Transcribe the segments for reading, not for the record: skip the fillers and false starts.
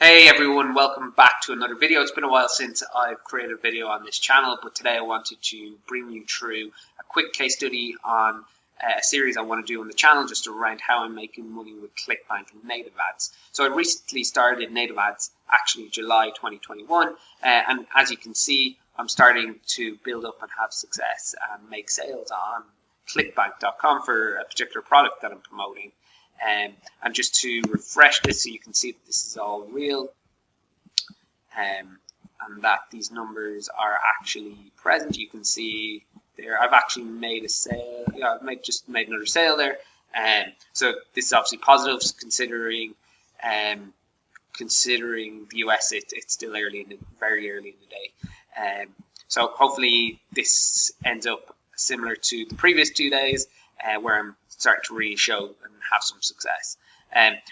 Hey everyone, welcome back to another video. It's been a while since I've created a video on this channel, but today I wanted to bring you through a quick case study on a series I want to do on the channel just around how I'm making money with Clickbank and native ads. So I recently started native ads, actually July 2021, and as you can see, I'm starting to build up and have success and make sales on clickbank.com for a particular product that I'm promoting. And just to refresh this so you can see that this is all real and that these numbers are actually present. You can see there I've actually made a sale. I've just made another sale there, so this is obviously positive considering the US. It's still very early in the day, so hopefully this ends up similar to the previous 2 days where I'm starting to really show and have some success.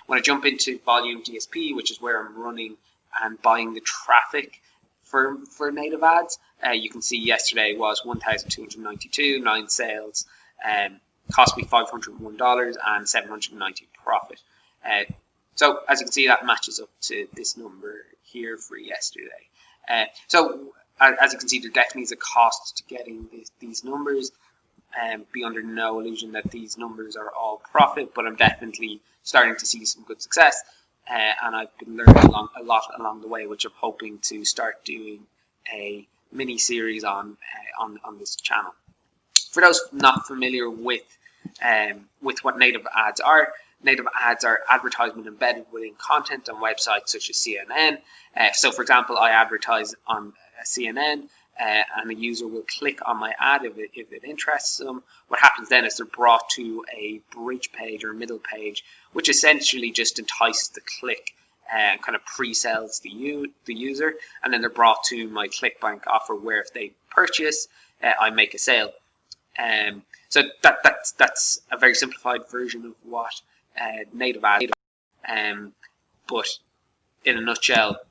When I jump into Volume DSP, which is where I'm running and buying the traffic for native ads, you can see yesterday was 1,292, 9 sales, cost me $501 and $790 profit. So as you can see, that matches up to this number here for yesterday. So as you can see, there definitely is a cost to getting these numbers. Be under no illusion that these numbers are all profit, but I'm definitely starting to see some good success, and I've been learning a lot along the way, which I'm hoping to start doing a mini series on this channel. For those not familiar with what native ads are advertisement embedded within content on websites such as CNN. So for example, I advertise on CNN, and the user will click on my ad if it interests them. What happens then is they're brought to a bridge page or middle page, which essentially just entices the click and kind of pre-sells the user, and then they're brought to my Clickbank offer where if they purchase, I make a sale. So that's a very simplified version of what native ads are. But in a nutshell,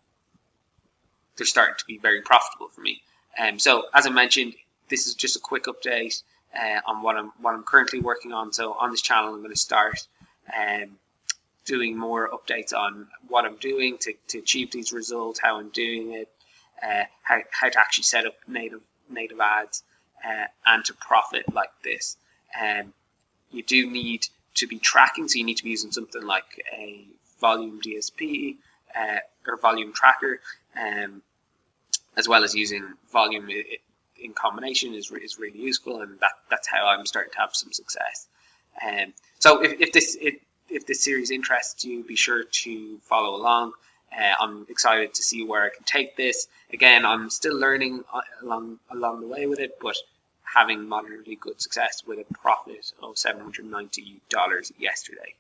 they're starting to be very profitable for me. So as I mentioned, this is just a quick update on what I'm currently working on. So on this channel, I'm going to start doing more updates on what I'm doing to achieve these results, how I'm doing it, how to actually set up native ads and to profit like this. You do need to be tracking, so you need to be using something like a Volume DSP or Volume Tracker. As well as using Volume in combination is really useful, and that's how I'm starting to have some success. So if this series interests you, be sure to follow along. I'm excited to see where I can take this. Again, I'm still learning along the way with it, but having moderately good success with a profit of $790 yesterday.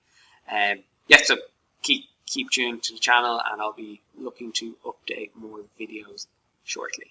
So keep tuned to the channel, and I'll be looking to update more videos shortly.